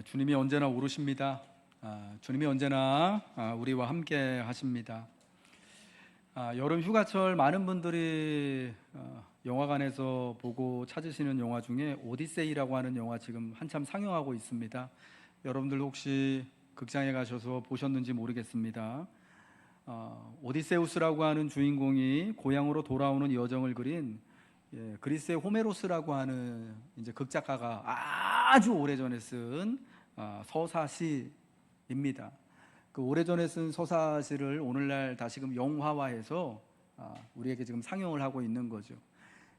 주님이 언제나 오르십니다. 주님이 언제나 우리와 함께 하십니다. 여름 휴가철 많은 분들이 영화관에서 보고 찾으시는 영화 중에 오디세이라고 하는 영화 지금 한참 상영하고 있습니다. 여러분들 혹시 극장에 가셔서 보셨는지 모르겠습니다. 오디세우스라고 하는 주인공이 고향으로 돌아오는 여정을 그린 그리스의 호메로스라고 하는 이제 극작가가 아주 오래전에 쓴 서사시입니다. 그 오래전에 쓴 서사시를 오늘날 다시금 영화화해서 우리에게 지금 상영을 하고 있는 거죠.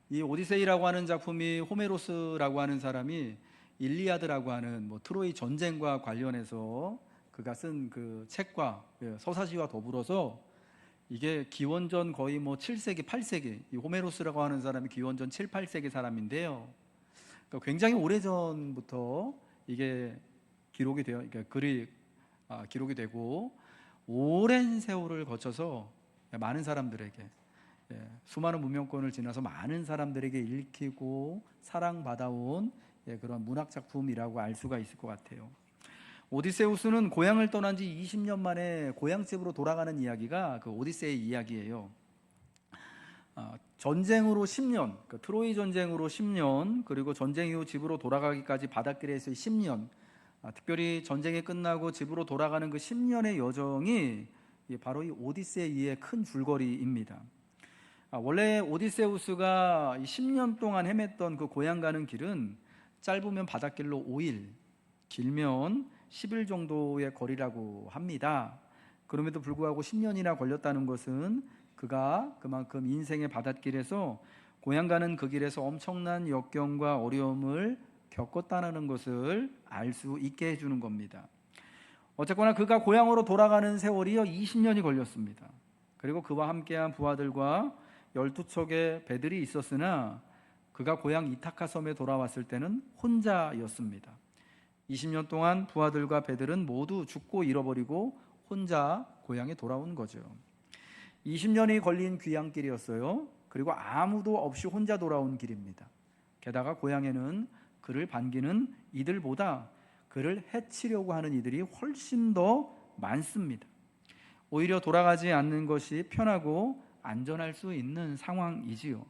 이 오디세이라고 하는 작품이 호메로스라고 하는 사람이 일리아드라고 하는 트로이 전쟁과 관련해서 그가 쓴 그 책과 서사시와 더불어서 이게 기원전 거의 7세기, 8세기, 이 호메로스라고 하는 사람이 기원전 7, 8세기 사람인데요. 그러니까 굉장히 오래전부터 이게 기록이 되어, 그러니까 글이 기록이 되고 오랜 세월을 거쳐서 많은 사람들에게 수많은 문명권을 지나서 많은 사람들에게 읽히고 사랑받아온 그런 문학 작품이라고 알 수가 있을 것 같아요. 오디세우스는 고향을 떠난 지 20년 만에 고향집으로 돌아가는 이야기가 그 오디세이 이야기예요. 전쟁으로 10년, 그 트로이 전쟁으로 10년, 그리고 전쟁 이후 집으로 돌아가기까지 바닷길에서의 10년, 특별히 전쟁이 끝나고 집으로 돌아가는 그 10년의 여정이 바로 이 오디세이의 큰 줄거리입니다. 원래 오디세우스가 10년 동안 헤맸던 그 고향 가는 길은 짧으면 바닷길로 5일, 길면 10일 정도의 거리라고 합니다. 그럼에도 불구하고 10년이나 걸렸다는 것은 그가 그만큼 인생의 바닷길에서 고향 가는 그 길에서 엄청난 역경과 어려움을 겪었다는 것을 알 수 있게 해주는 겁니다. 어쨌거나 그가 고향으로 돌아가는 세월이 20년이 걸렸습니다. 그리고 그와 함께한 부하들과 12척의 배들이 있었으나 그가 고향 이타카 섬에 돌아왔을 때는 혼자였습니다. 20년 동안 부하들과 배들은 모두 죽고 잃어버리고 혼자 고향에 돌아온 거죠. 20년이 걸린 귀향길이었어요. 그리고 아무도 없이 혼자 돌아온 길입니다. 게다가 고향에는 그를 반기는 이들보다 그를 해치려고 하는 이들이 훨씬 더 많습니다. 오히려 돌아가지 않는 것이 편하고 안전할 수 있는 상황이지요.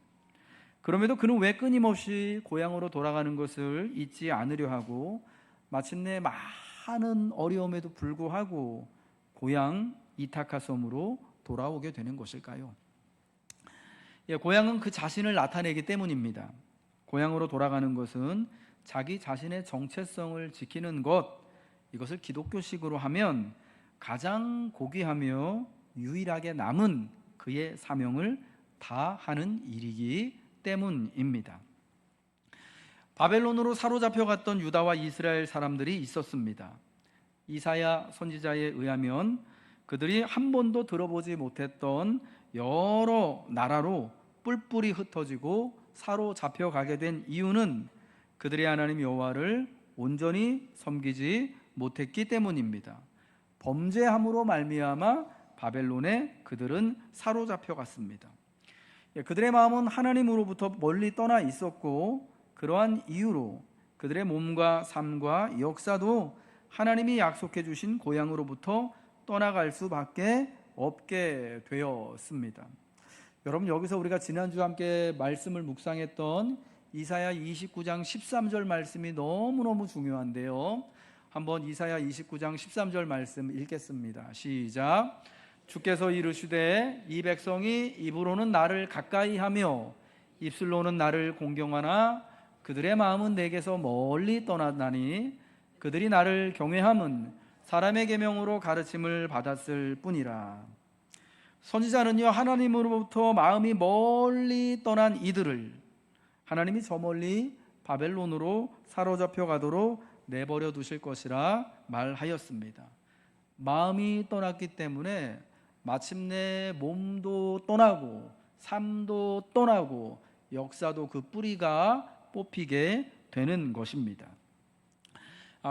그럼에도 그는 왜 끊임없이 고향으로 돌아가는 것을 잊지 않으려 하고 마침내 많은 어려움에도 불구하고 고향 이타카 섬으로 돌아오게 되는 것일까요? 고향은 그 자신을 나타내기 때문입니다. 고향으로 돌아가는 것은 자기 자신의 정체성을 지키는 것, 이것을 기독교식으로 하면 가장 고귀하며 유일하게 남은 그의 사명을 다하는 일이기 때문입니다. 바벨론으로 사로잡혀갔던 유다와 이스라엘 사람들이 있었습니다. 이사야 선지자에 의하면 그들이 한 번도 들어보지 못했던 여러 나라로 뿔뿔이 흩어지고 사로잡혀가게 된 이유는 그들의 하나님 여호와를 온전히 섬기지 못했기 때문입니다. 범죄함으로 말미암아 바벨론에 그들은 사로잡혀갔습니다. 그들의 마음은 하나님으로부터 멀리 떠나 있었고 그러한 이유로 그들의 몸과 삶과 역사도 하나님이 약속해 주신 고향으로부터 떠나갈 수밖에 없게 되었습니다. 여러분, 여기서 우리가 지난주 함께 말씀을 묵상했던 이사야 29장 13절 말씀이 너무너무 중요한데요. 한번 이사야 29장 13절 말씀 읽겠습니다. 시작. 주께서 이르시되 이 백성이 입으로는 나를 가까이 하며 입술로는 나를 공경하나 그들의 마음은 내게서 멀리 떠났나니 그들이 나를 경외함은 사람의 계명으로 가르침을 받았을 뿐이라. 선지자는요, 하나님으로부터 마음이 멀리 떠난 이들을 하나님이 저 멀리 바벨론으로 사로잡혀 가도록 내버려 두실 것이라 말하였습니다. 마음이 떠났기 때문에 마침내 몸도 떠나고 삶도 떠나고 역사도 그 뿌리가 뽑히게 되는 것입니다.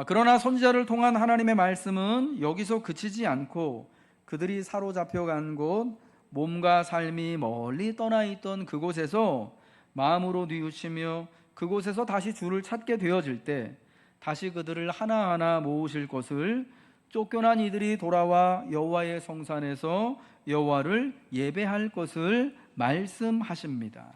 그러나 선지자를 통한 하나님의 말씀은 여기서 그치지 않고 그들이 사로잡혀간 곳, 몸과 삶이 멀리 떠나 있던 그곳에서 마음으로 뉘우치며 그곳에서 다시 주를 찾게 되어질 때 다시 그들을 하나하나 모으실 것을, 쫓겨난 이들이 돌아와 여호와의 성산에서 여호와를 예배할 것을 말씀하십니다.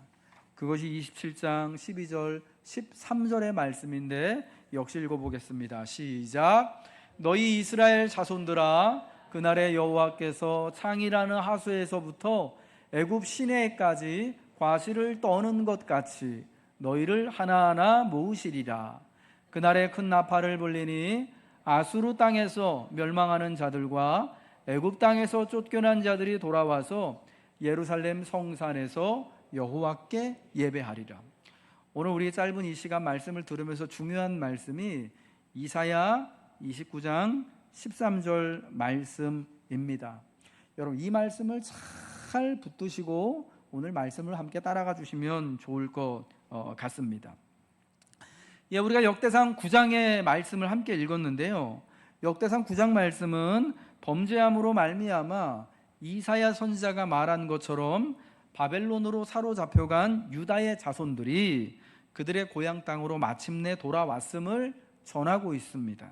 그것이 27장 12절 13절의 말씀인데 역시 읽어보겠습니다. 시작. 너희 이스라엘 자손들아, 그날에 여호와께서 창이라는 하수에서부터 애굽 시내까지 과실을 떠는 것 같이 너희를 하나하나 모으시리라. 그날에 큰 나팔을 불리니 아수르 땅에서 멸망하는 자들과 애굽 땅에서 쫓겨난 자들이 돌아와서 예루살렘 성산에서 여호와께 예배하리라. 오늘 우리 짧은 이 시간 말씀을 들으면서 중요한 말씀이 이사야 29장 13절 말씀입니다. 여러분, 이 말씀을 잘 붙드시고 오늘 말씀을 함께 따라가 주시면 좋을 것 같습니다. 우리가 역대상 9장의 말씀을 함께 읽었는데요, 역대상 9장 말씀은 범죄함으로 말미암아 이사야 선지자가 말한 것처럼 바벨론으로 사로잡혀간 유다의 자손들이 그들의 고향 땅으로 마침내 돌아왔음을 전하고 있습니다.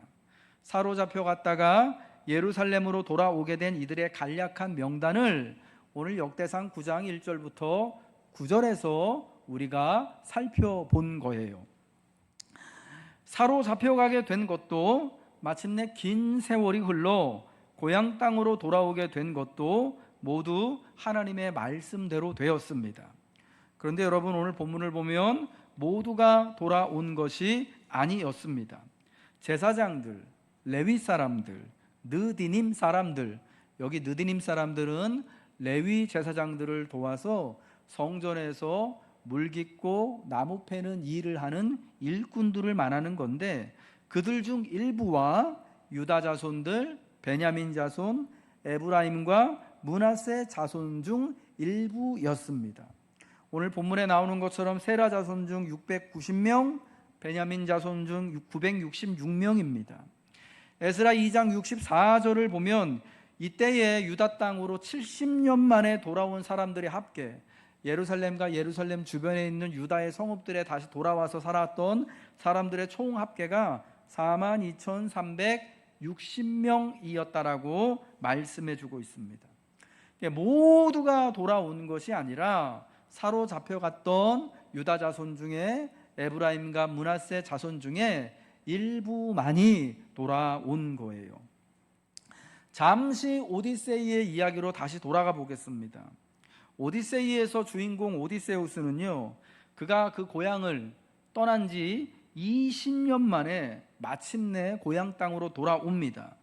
사로잡혀 갔다가 예루살렘으로 돌아오게 된 이들의 간략한 명단을 오늘 역대상 9장 1절부터 9절에서 우리가 살펴본 거예요. 사로잡혀가게 된 것도, 마침내 긴 세월이 흘러 고향 땅으로 돌아오게 된 것도 모두 하나님의 말씀대로 되었습니다. 그런데 여러분, 오늘 본문을 보면 모두가 돌아온 것이 아니었습니다. 제사장들, 레위 사람들, 느디님 사람들, 여기 느디님 사람들은 레위 제사장들을 도와서 성전에서 물 깃고 나무 패는 일을 하는 일꾼들을 말하는 건데, 그들 중 일부와 유다 자손들, 베냐민 자손, 에브라임과 므낫세 자손 중 일부였습니다. 오늘 본문에 나오는 것처럼 세라 자손 중 690명, 베냐민 자손 중 966명입니다. 에스라 2장 64절을 보면 이때에 유다 땅으로 70년 만에 돌아온 사람들의 합계, 예루살렘과 예루살렘 주변에 있는 유다의 성읍들에 다시 돌아와서 살았던 사람들의 총 합계가 42,360명이었다라고 말씀해 주고 있습니다. 모두가 돌아온 것이 아니라 사로잡혀갔던 유다 자손 중에 에브라임과 므낫세 자손 중에 일부만이 돌아온 거예요. 잠시 오디세이의 이야기로 다시 돌아가 보겠습니다. 오디세이에서 주인공 오디세우스는요, 그가 그 고향을 떠난 지 20년 만에 마침내 고향 땅으로 돌아옵니다.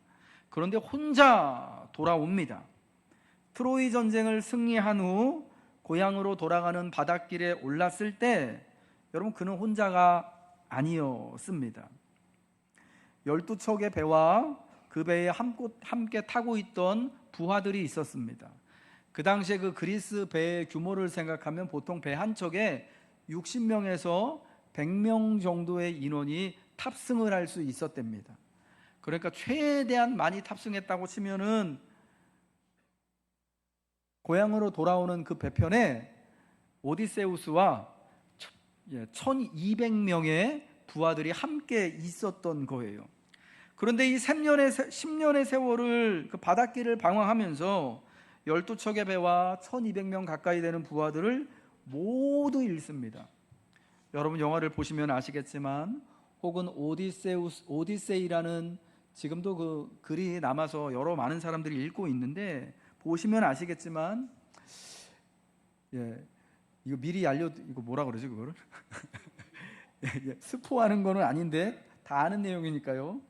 그런데 혼자 돌아옵니다. 트로이 전쟁을 승리한 후 고향으로 돌아가는 바닷길에 올랐을 때, 여러분, 그는 혼자가 아니었습니다. 12척의 배와 그 배에 함께 타고 있던 부하들이 있었습니다. 그 당시에 그 그리스 배의 규모를 생각하면 보통 배 한 척에 60명에서 100명 정도의 인원이 탑승을 할 수 있었답니다. 그러니까 최대한 많이 탑승했다고 치면은 고향으로 돌아오는 그 배편에 오디세우스와 1200명의 부하들이 함께 있었던 거예요. 그런데 이 10년의 세월을 그 바닷길을 방황하면서 12척의 배와 1200명 가까이 되는 부하들을 모두 잃습니다. 여러분, 영화를 보시면 아시겠지만, 혹은 오디세이라는 지금도 그 글이 남아서 여러 많은 사람들이 읽고 있는데, 보시면 아시겠지만, 이거 미리 이거 뭐라 그러지 그거를? 스포하는 거는 아닌데 다 아는 내용이니까요.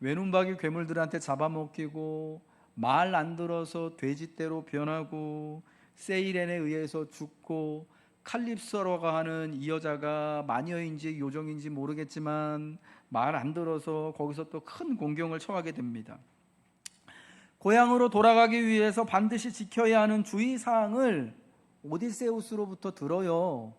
외눈박이 괴물들한테 잡아먹히고, 말 안 들어서 돼지떼로 변하고, 세이렌에 의해서 죽고, 칼립소라고 하는 이 여자가 마녀인지 요정인지 모르겠지만 말 안 들어서 거기서 또 큰 공경을 처하게 됩니다. 고향으로 돌아가기 위해서 반드시 지켜야 하는 주의사항을 오디세우스로부터 들어요.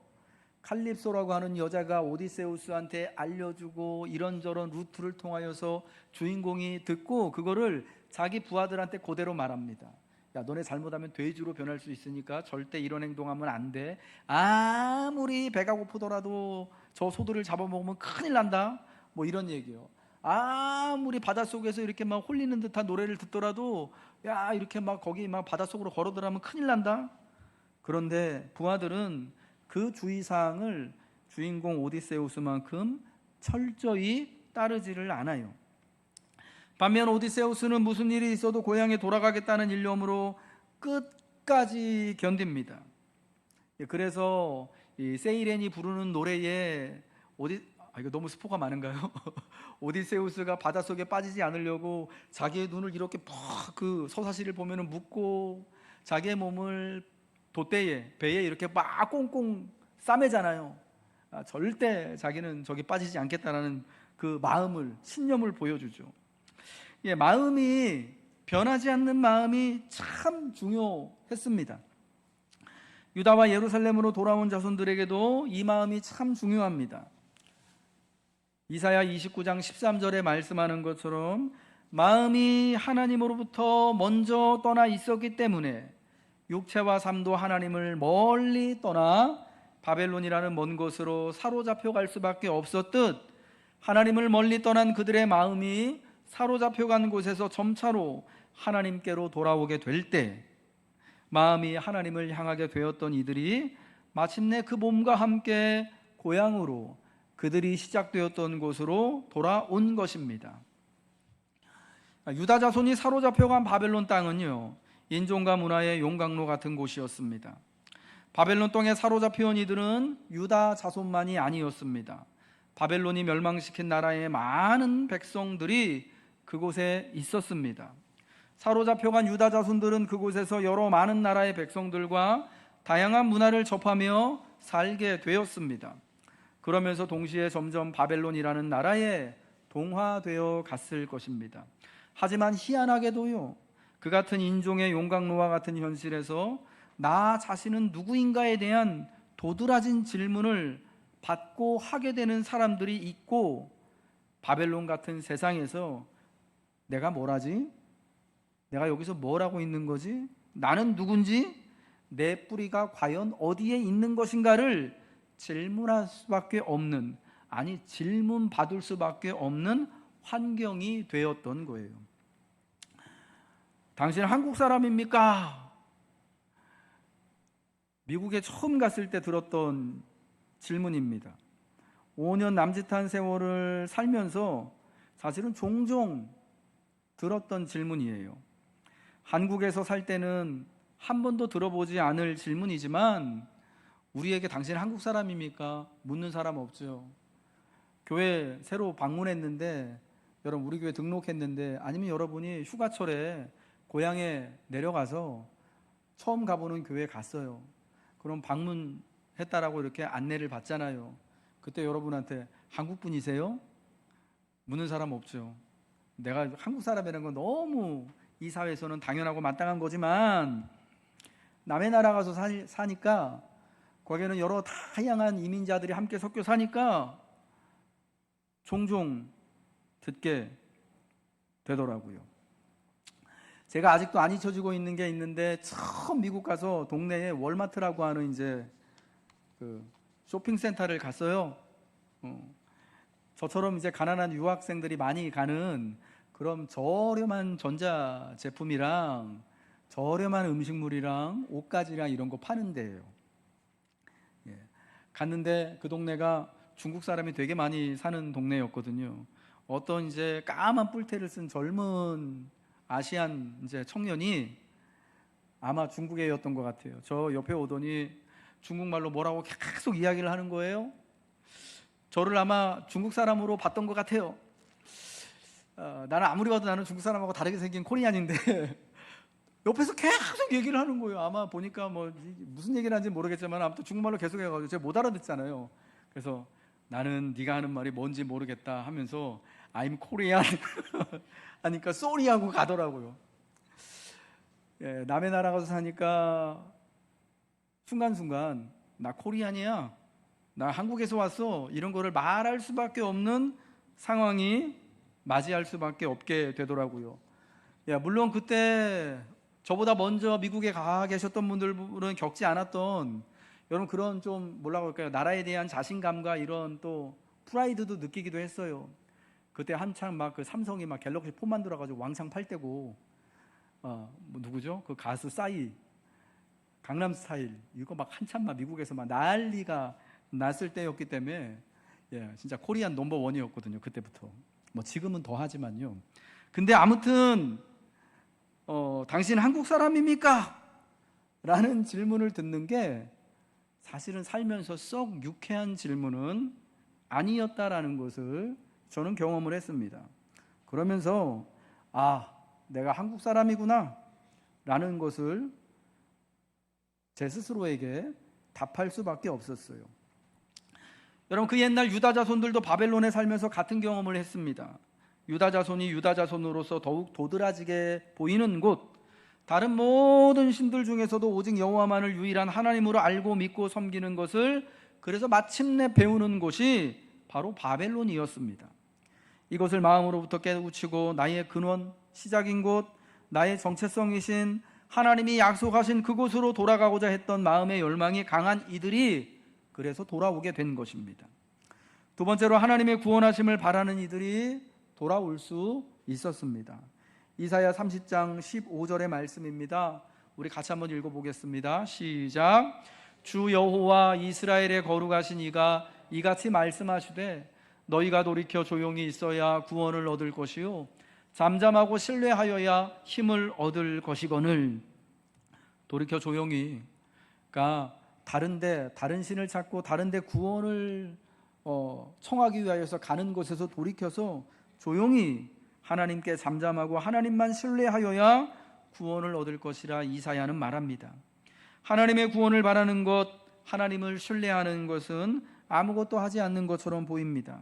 칼립소라고 하는 여자가 오디세우스한테 알려주고, 이런저런 루트를 통하여서 주인공이 듣고 그거를 자기 부하들한테 그대로 말합니다. 야, 너네 잘못하면 돼지로 변할 수 있으니까 절대 이런 행동하면 안 돼. 아무리 배가 고프더라도 저 소들을 잡아먹으면 큰일 난다. 뭐 이런 얘기요. 아무리 바닷속에서 이렇게 막 홀리는 듯한 노래를 듣더라도 야 이렇게 막 거기 막 바닷속으로 걸어 들어가면 큰일 난다. 그런데 부하들은 그 주의사항을 주인공 오디세우스만큼 철저히 따르지를 않아요. 반면 오디세우스는 무슨 일이 있어도 고향에 돌아가겠다는 일념으로 끝까지 견딥니다. 그래서 이 세이렌이 부르는 노래에 이거 너무 스포가 많은가요? 오디세우스가 바닷속에 빠지지 않으려고 자기의 눈을 이렇게 그 서사시를 보면은 묶고 자기의 몸을 돛대에 배에 이렇게 막 꽁꽁 싸매잖아요. 절대 자기는 저기 빠지지 않겠다라는 그 마음을, 신념을 보여주죠. 마음이 변하지 않는 마음이 참 중요했습니다. 유다와 예루살렘으로 돌아온 자손들에게도 이 마음이 참 중요합니다. 이사야 29장 13절에 말씀하는 것처럼 마음이 하나님으로부터 먼저 떠나 있었기 때문에 육체와 삶도 하나님을 멀리 떠나 바벨론이라는 먼 곳으로 사로잡혀 갈 수밖에 없었듯, 하나님을 멀리 떠난 그들의 마음이 사로잡혀 간 곳에서 점차로 하나님께로 돌아오게 될 때 마음이 하나님을 향하게 되었던 이들이 마침내 그 몸과 함께 고향으로, 그들이 시작되었던 곳으로 돌아온 것입니다. 유다 자손이 사로잡혀간 바벨론 땅은요, 인종과 문화의 용광로 같은 곳이었습니다. 바벨론 땅에 사로잡혀온 이들은 유다 자손만이 아니었습니다. 바벨론이 멸망시킨 나라의 많은 백성들이 그곳에 있었습니다. 사로잡혀간 유다 자손들은 그곳에서 여러 많은 나라의 백성들과 다양한 문화를 접하며 살게 되었습니다. 그러면서 동시에 점점 바벨론이라는 나라에 동화되어 갔을 것입니다. 하지만 희한하게도요, 그 같은 인종의 용광로와 같은 현실에서 나 자신은 누구인가에 대한 도드라진 질문을 받고 하게 되는 사람들이 있고, 바벨론 같은 세상에서 내가 뭘 하지? 내가 여기서 뭘 하고 있는 거지? 나는 누군지? 내 뿌리가 과연 어디에 있는 것인가를 질문할 수밖에 없는, 아니 질문 받을 수밖에 없는 환경이 되었던 거예요. 당신 한국 사람입니까? 미국에 처음 갔을 때 들었던 질문입니다. 5년 남짓한 세월을 살면서 사실은 종종 들었던 질문이에요. 한국에서 살 때는 한 번도 들어보지 않을 질문이지만 우리에게 당신 한국 사람입니까? 묻는 사람 없죠. 교회 새로 방문했는데, 여러분 우리 교회 등록했는데, 아니면 여러분이 휴가철에 고향에 내려가서 처음 가보는 교회 갔어요. 그럼 방문했다라고 이렇게 안내를 받잖아요. 그때 여러분한테 한국 분이세요? 묻는 사람 없죠. 내가 한국 사람이라는 건 너무 이 사회에서는 당연하고 마땅한 거지만, 남의 나라 가서 사니까 거기에는 여러 다양한 이민자들이 함께 섞여 사니까 종종 듣게 되더라고요. 제가 아직도 안 잊혀지고 있는 게 있는데, 처음 미국 가서 동네에 월마트라고 하는 이제 그 쇼핑센터를 갔어요. 저처럼 이제 가난한 유학생들이 많이 가는 그런 저렴한 전자 제품이랑 저렴한 음식물이랑 옷가지랑 이런 거 파는 데예요. 갔는데 그 동네가 중국 사람이 되게 많이 사는 동네였거든요. 어떤 이제 까만 뿔테를 쓴 젊은 아시안 이제 청년이 아마 중국 애였던 것 같아요. 저 옆에 오더니 중국말로 뭐라고 계속 이야기를 하는 거예요. 저를 아마 중국 사람으로 봤던 것 같아요. 나는 아무리 봐도 나는 중국 사람하고 다르게 생긴 코리안인데 옆에서 계속 얘기를 하는 거예요. 아마 보니까 뭐 무슨 얘기를 하는지 모르겠지만 아무튼 중국말로 계속 해가지고 제가 못 알아듣잖아요. 그래서 나는 네가 하는 말이 뭔지 모르겠다 하면서 I'm Korean 하니까 sorry 하고 가더라고요. 남의 나라 가서 사니까 순간순간 나 코리안이야, 나 한국에서 왔어, 이런 거를 말할 수밖에 없는 상황이 맞이할 수밖에 없게 되더라고요. 물론 그때 저보다 먼저 미국에 가 계셨던 분들은 겪지 않았던 여러분 그런 좀 뭐라고 할까요, 나라에 대한 자신감과 이런 또 프라이드도 느끼기도 했어요. 그때 한창 막 그 삼성이 막 갤럭시 폰 만들어 가지고 왕창 팔 때고, 뭐 누구죠? 그 가수 싸이, 강남 스타일 이거 막 한참 막 미국에서 막 난리가 났을 때였기 때문에, 진짜 코리안 넘버 원이었거든요. 그때부터. 뭐 지금은 더 하지만요. 근데 아무튼 당신 한국 사람입니까? 라는 질문을 듣는 게 사실은 살면서 썩 유쾌한 질문은 아니었다라는 것을 저는 경험을 했습니다. 그러면서 내가 한국 사람이구나 라는 것을 제 스스로에게 답할 수밖에 없었어요. 여러분, 그 옛날 유다 자손들도 바벨론에 살면서 같은 경험을 했습니다. 유다 자손이 유다 자손으로서 더욱 도드라지게 보이는 곳, 다른 모든 신들 중에서도 오직 여호와만을 유일한 하나님으로 알고 믿고 섬기는 것을 그래서 마침내 배우는 곳이 바로 바벨론이었습니다. 이것을 마음으로부터 깨우치고 나의 근원, 시작인 곳, 나의 정체성이신 하나님이 약속하신 그곳으로 돌아가고자 했던 마음의 열망이 강한 이들이 그래서 돌아오게 된 것입니다. 두 번째로 하나님의 구원하심을 바라는 이들이 돌아올 수 있었습니다. 이사야 30장 15절의 말씀입니다. 우리 같이 한번 읽어보겠습니다. 시작. 주 여호와 이스라엘의 거룩하신 이가 이같이 말씀하시되 너희가 돌이켜 조용히 있어야 구원을 얻을 것이요 잠잠하고 신뢰하여야 힘을 얻을 것이거늘. 돌이켜 조용히, 그러니까 다른 신을 찾고 다른 데 구원을 청하기 위하여서 가는 곳에서 돌이켜서 조용히 하나님께 잠잠하고 하나님만 신뢰하여야 구원을 얻을 것이라 이사야는 말합니다. 하나님의 구원을 바라는 것, 하나님을 신뢰하는 것은 아무것도 하지 않는 것처럼 보입니다.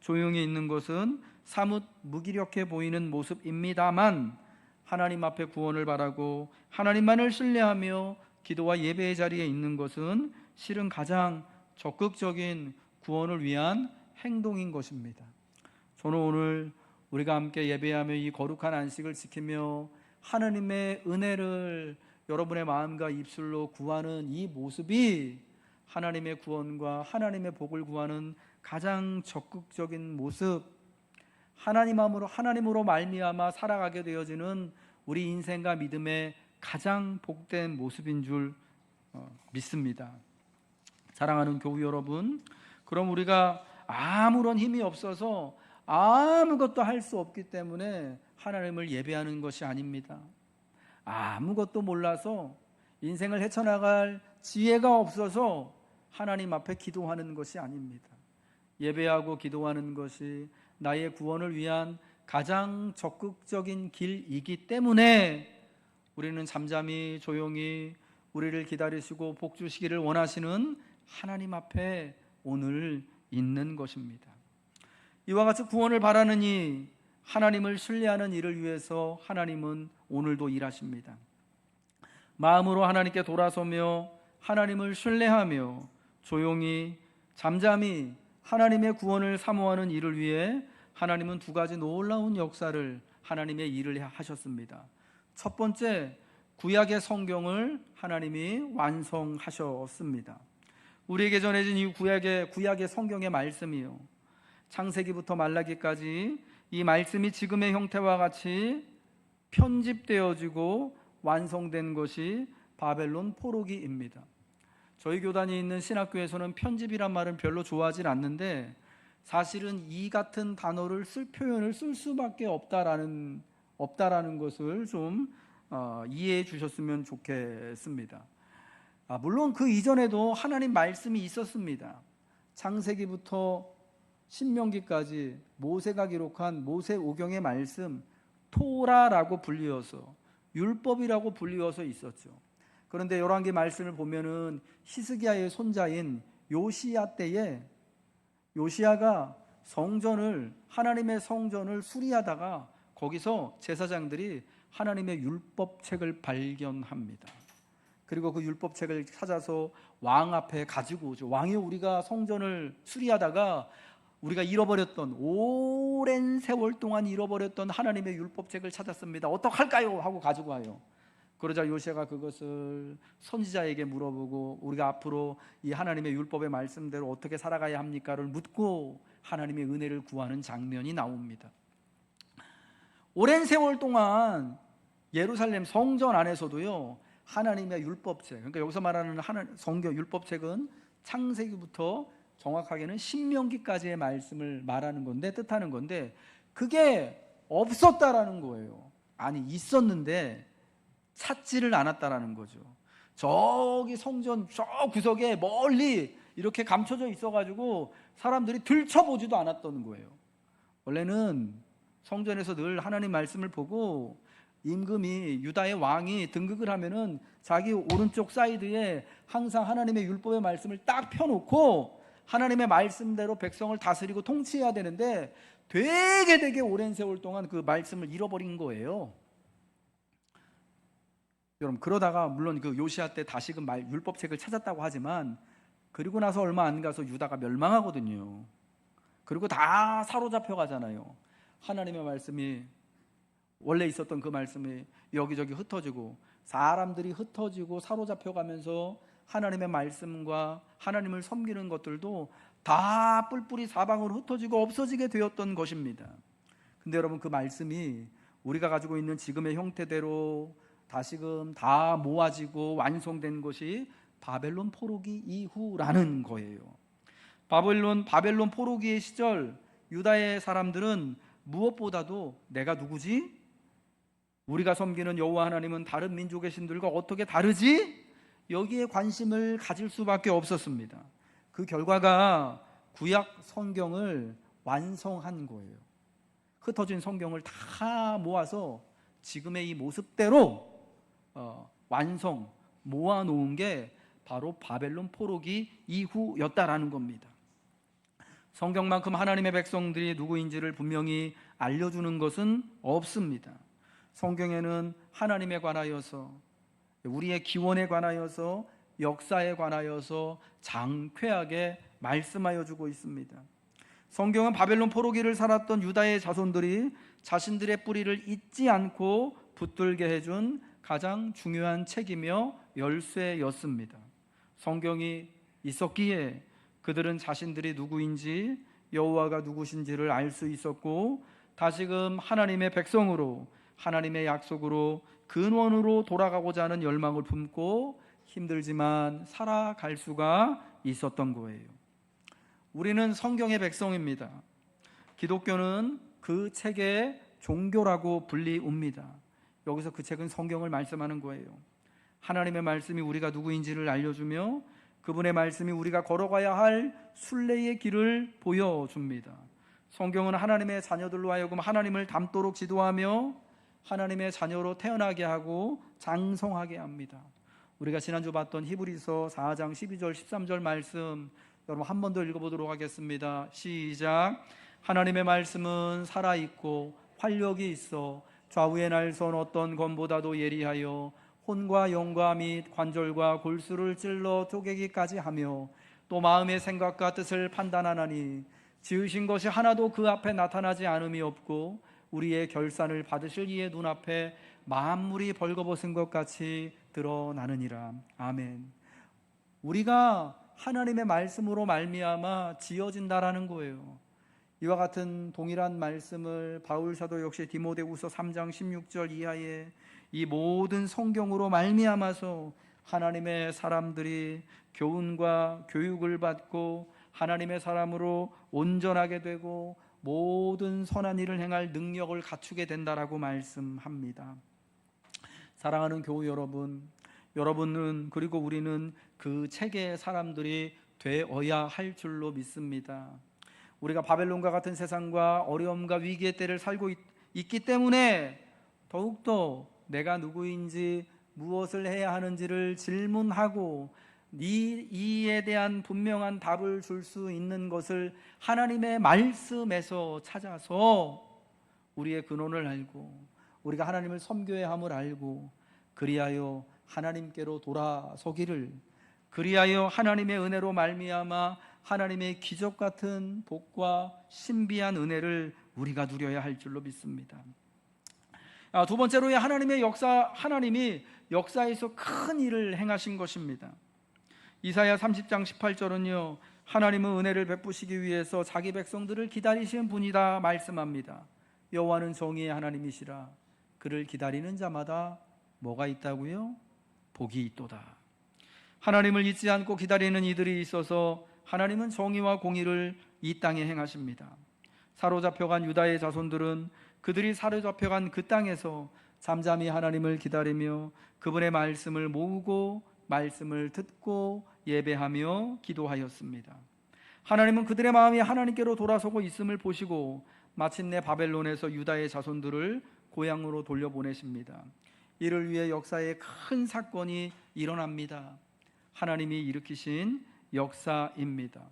조용히 있는 것은 사뭇 무기력해 보이는 모습입니다만, 하나님 앞에 구원을 바라고 하나님만을 신뢰하며 기도와 예배의 자리에 있는 것은 실은 가장 적극적인 구원을 위한 행동인 것입니다. 저는 오늘 우리가 함께 예배하며 이 거룩한 안식을 지키며 하나님의 은혜를 여러분의 마음과 입술로 구하는 이 모습이 하나님의 구원과 하나님의 복을 구하는 가장 적극적인 모습, 하나님으로 말미암아 살아가게 되어지는 우리 인생과 믿음의 가장 복된 모습인 줄 믿습니다. 사랑하는 교우 여러분, 그럼 우리가 아무런 힘이 없어서 아무것도 할 수 없기 때문에 하나님을 예배하는 것이 아닙니다. 아무것도 몰라서 인생을 헤쳐나갈 지혜가 없어서 하나님 앞에 기도하는 것이 아닙니다. 예배하고 기도하는 것이 나의 구원을 위한 가장 적극적인 길이기 때문에 우리는 잠잠히 조용히 우리를 기다리시고 복 주시기를 원하시는 하나님 앞에 오늘 있는 것입니다. 이와 같이 구원을 바라느니 하나님을 신뢰하는 이를 위해서 하나님은 오늘도 일하십니다. 마음으로 하나님께 돌아서며 하나님을 신뢰하며 조용히 잠잠히 하나님의 구원을 사모하는 이를 위해 하나님은 두 가지 놀라운 역사를 하나님의 일을 하셨습니다. 첫 번째, 구약의 성경을 하나님이 완성하셨습니다. 우리에게 전해진 이 구약의 성경의 말씀이요, 창세기부터 말라기까지 이 말씀이 지금의 형태와 같이 편집되어지고 완성된 것이 바벨론 포로기입니다. 저희 교단이 있는 신학교에서는 편집이란 말은 별로 좋아하지 않는데, 사실은 이 같은 단어를 표현을 쓸 수밖에 없다라는 것을 좀 이해해 주셨으면 좋겠습니다. 물론 그 이전에도 하나님 말씀이 있었습니다. 창세기부터 신명기까지 모세가 기록한 모세오경의 말씀, 토라라고 불리어서, 율법이라고 불리어서 있었죠. 그런데 열왕기 말씀을 보면은 히스기야의 손자인 요시야 때에 요시야가 하나님의 성전을 수리하다가 거기서 제사장들이 하나님의 율법책을 발견합니다. 그리고 그 율법책을 찾아서 왕 앞에 가지고 오죠. 왕이 우리가 성전을 수리하다가 우리가 오랜 세월 동안 잃어버렸던 하나님의 율법책을 찾았습니다. 어떡할까요? 하고 가지고 와요. 그러자 요시야가 그것을 선지자에게 물어보고 우리가 앞으로 이 하나님의 율법의 말씀대로 어떻게 살아가야 합니까를 묻고 하나님의 은혜를 구하는 장면이 나옵니다. 오랜 세월 동안 예루살렘 성전 안에서도요, 하나님의 율법책, 그러니까 여기서 말하는 성경 율법책은 창세기부터 정확하게는 신명기까지의 말씀을 말하는 건데, 뜻하는 건데, 그게 없었다라는 거예요. 아니, 있었는데 찾지를 않았다라는 거죠. 저기 성전 저 구석에 멀리 이렇게 감춰져 있어가지고 사람들이 들춰보지도 않았던 거예요. 원래는 성전에서 늘 하나님 말씀을 보고 임금이, 유다의 왕이 등극을 하면은 자기 오른쪽 사이드에 항상 하나님의 율법의 말씀을 딱 펴놓고 하나님의 말씀대로 백성을 다스리고 통치해야 되는데, 되게 오랜 세월 동안 그 말씀을 잃어버린 거예요. 여러분, 그러다가 물론 그 요시야 때 다시금 율법책을 찾았다고 하지만, 그리고 나서 얼마 안 가서 유다가 멸망하거든요. 그리고 다 사로잡혀 가잖아요. 하나님의 말씀이, 원래 있었던 그 말씀이 여기저기 흩어지고, 사람들이 흩어지고 사로잡혀 가면서 하나님의 말씀과 하나님을 섬기는 것들도 다 뿔뿔이 사방으로 흩어지고 없어지게 되었던 것입니다. 근데 여러분, 그 말씀이 우리가 가지고 있는 지금의 형태대로 다시금 다 모아지고 완성된 것이 바벨론 포로기 이후라는 거예요. 바벨론 포로기의 시절 유다의 사람들은 무엇보다도 내가 누구지? 우리가 섬기는 여호와 하나님은 다른 민족의 신들과 어떻게 다르지? 여기에 관심을 가질 수밖에 없었습니다. 그 결과가 구약 성경을 완성한 거예요. 흩어진 성경을 다 모아서 지금의 이 모습대로 완성, 모아놓은 게 바로 바벨론 포로기 이후였다라는 겁니다. 성경만큼 하나님의 백성들이 누구인지를 분명히 알려주는 것은 없습니다. 성경에는 하나님에 관하여서, 우리의 기원에 관하여서, 역사에 관하여서 장쾌하게 말씀하여 주고 있습니다. 성경은 바벨론 포로기를 살았던 유다의 자손들이 자신들의 뿌리를 잊지 않고 붙들게 해준 가장 중요한 책이며 열쇠였습니다. 성경이 있었기에 그들은 자신들이 누구인지, 여호와가 누구신지를 알 수 있었고, 다시금 하나님의 백성으로, 하나님의 약속으로, 근원으로 돌아가고자 하는 열망을 품고 힘들지만 살아갈 수가 있었던 거예요. 우리는 성경의 백성입니다. 기독교는 그 책의 종교라고 불리웁니다. 여기서 그 책은 성경을 말씀하는 거예요. 하나님의 말씀이 우리가 누구인지를 알려주며 그분의 말씀이 우리가 걸어가야 할 순례의 길을 보여줍니다. 성경은 하나님의 자녀들로 하여금 하나님을 닮도록 지도하며 하나님의 자녀로 태어나게 하고 장성하게 합니다. 우리가 지난주 봤던 히브리서 4장 12절 13절 말씀, 여러분 한 번 더 읽어보도록 하겠습니다. 시작. 하나님의 말씀은 살아있고 활력이 있어 좌우의 날선 어떤 검보다도 예리하여 혼과 영과 및 관절과 골수를 찔러 쪼개기까지 하며 또 마음의 생각과 뜻을 판단하나니 지으신 것이 하나도 그 앞에 나타나지 않음이 없고 우리의 결산을 받으실 이의 눈앞에 만물이 벌거벗은 것 같이 드러나느니라. 아멘. 우리가 하나님의 말씀으로 말미암아 지어진다라는 거예요. 이와 같은 동일한 말씀을 바울 사도 역시 디모데후서 3장 16절 이하에 이 모든 성경으로 말미암아서 하나님의 사람들이 교훈과 교육을 받고 하나님의 사람으로 온전하게 되고 모든 선한 일을 행할 능력을 갖추게 된다라고 말씀합니다. 사랑하는 교우 여러분, 여러분은 그리고 우리는 그 책의 사람들이 되어야 할 줄로 믿습니다. 우리가 바벨론과 같은 세상과 어려움과 위기의 때를 살고 있기 때문에 더욱더 내가 누구인지 무엇을 해야 하는지를 질문하고 이에 대한 분명한 답을 줄 수 있는 것을 하나님의 말씀에서 찾아서 우리의 근원을 알고 우리가 하나님을 섬겨야 함을 알고 그리하여 하나님께로 돌아서기를, 그리하여 하나님의 은혜로 말미암아 하나님의 기적 같은 복과 신비한 은혜를 우리가 누려야 할 줄로 믿습니다. 두 번째로 하나님이 역사에서 큰 일을 행하신 것입니다. 이사야 30장 18절은요, 하나님은 은혜를 베푸시기 위해서 자기 백성들을 기다리시는 분이다 말씀합니다. 여호와는 정의의 하나님이시라. 그를 기다리는 자마다 뭐가 있다고요? 복이 있도다. 하나님을 잊지 않고 기다리는 이들이 있어서 하나님은 정의와 공의를 이 땅에 행하십니다. 사로잡혀간 유다의 자손들은 그들이 사로잡혀간 그 땅에서 잠잠히 하나님을 기다리며 그분의 말씀을 모으고 말씀을 듣고 예배하며 기도하였습니다. 하나님은 그들의 마음이 하나님께로 돌아서고 있음을 보시고 마침내 바벨론에서 유다의 자손들을 고향으로 돌려보내십니다. 이를 위해 역사에 큰 사건이 일어납니다. 하나님이 일으키신 역사입니다.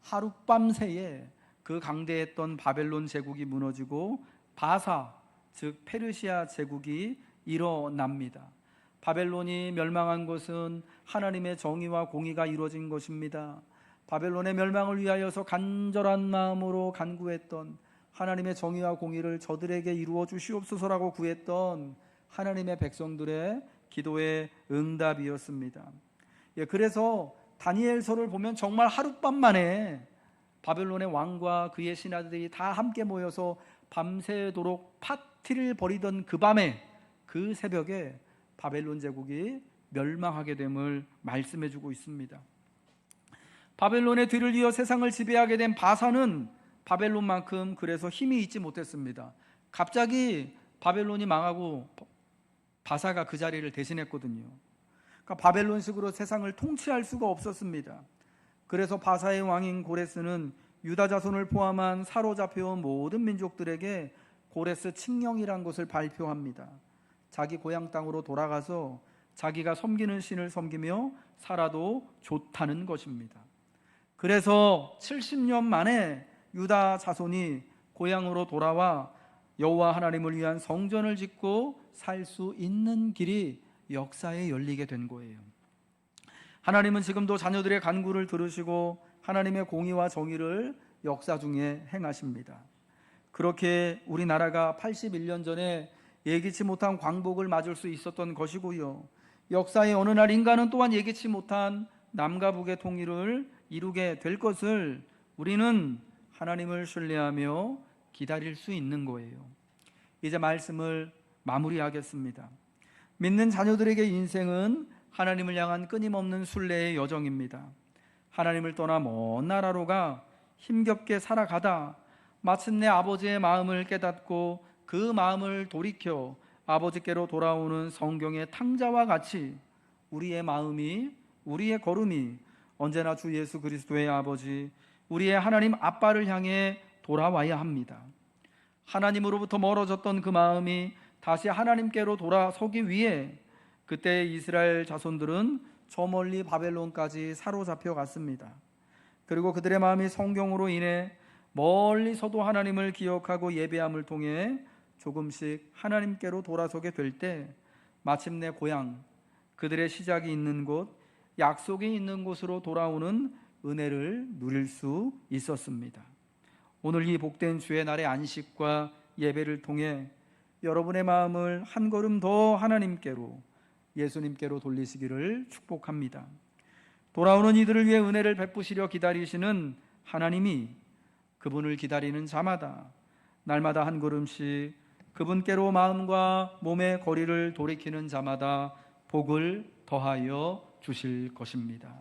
하룻밤새에 그 강대했던 바벨론 제국이 무너지고 바사, 즉 페르시아 제국이 일어납니다. 바벨론이 멸망한 것은 하나님의 정의와 공의가 이루어진 것입니다. 바벨론의 멸망을 위하여서 간절한 마음으로 간구했던 하나님의 정의와 공의를 저들에게 이루어 주시옵소서라고 구했던 하나님의 백성들의 기도의 응답이었습니다. 그래서 다니엘서를 보면 정말 하룻밤 만에 바벨론의 왕과 그의 신하들이 다 함께 모여서 밤새도록 파티를 벌이던 그 밤에, 그 새벽에 바벨론 제국이 멸망하게 됨을 말씀해주고 있습니다. 바벨론의 뒤를 이어 세상을 지배하게 된 바사는 바벨론만큼 그래서 힘이 있지 못했습니다. 갑자기 바벨론이 망하고 바사가 그 자리를 대신했거든요. 그러니까 바벨론식으로 세상을 통치할 수가 없었습니다. 그래서 바사의 왕인 고레스는 유다 자손을 포함한 사로잡혀온 모든 민족들에게 고레스 칙령이란 것을 발표합니다. 자기 고향 땅으로 돌아가서 자기가 섬기는 신을 섬기며 살아도 좋다는 것입니다. 그래서 70년 만에 유다 자손이 고향으로 돌아와 여호와 하나님을 위한 성전을 짓고 살 수 있는 길이 역사에 열리게 된 거예요. 하나님은 지금도 자녀들의 간구를 들으시고 하나님의 공의와 정의를 역사 중에 행하십니다. 그렇게 우리나라가 81년 전에 예기치 못한 광복을 맞을 수 있었던 것이고요. 역사의 어느 날 인간은 또한 예기치 못한 남과 북의 통일을 이루게 될 것을 우리는 하나님을 신뢰하며 기다릴 수 있는 거예요. 이제 말씀을 마무리하겠습니다. 믿는 자녀들에게 인생은 하나님을 향한 끊임없는 순례의 여정입니다. 하나님을 떠나 먼 나라로 가 힘겹게 살아가다 마침내 아버지의 마음을 깨닫고 그 마음을 돌이켜 아버지께로 돌아오는 성경의 탕자와 같이 우리의 마음이, 우리의 걸음이 언제나 주 예수 그리스도의 아버지, 우리의 하나님 아빠를 향해 돌아와야 합니다. 하나님으로부터 멀어졌던 그 마음이 다시 하나님께로 돌아서기 위해 그때 이스라엘 자손들은 저 멀리 바벨론까지 사로잡혀 갔습니다. 그리고 그들의 마음이 성경으로 인해 멀리서도 하나님을 기억하고 예배함을 통해 조금씩 하나님께로 돌아서게 될 때 마침내 고향, 그들의 시작이 있는 곳, 약속이 있는 곳으로 돌아오는 은혜를 누릴 수 있었습니다. 오늘 이 복된 주의 날의 안식과 예배를 통해 여러분의 마음을 한 걸음 더 하나님께로, 예수님께로 돌리시기를 축복합니다. 돌아오는 이들을 위해 은혜를 베푸시려 기다리시는 하나님이 그분을 기다리는 자마다 날마다 한 걸음씩 그분께로 마음과 몸의 거리를 돌이키는 자마다 복을 더하여 주실 것입니다.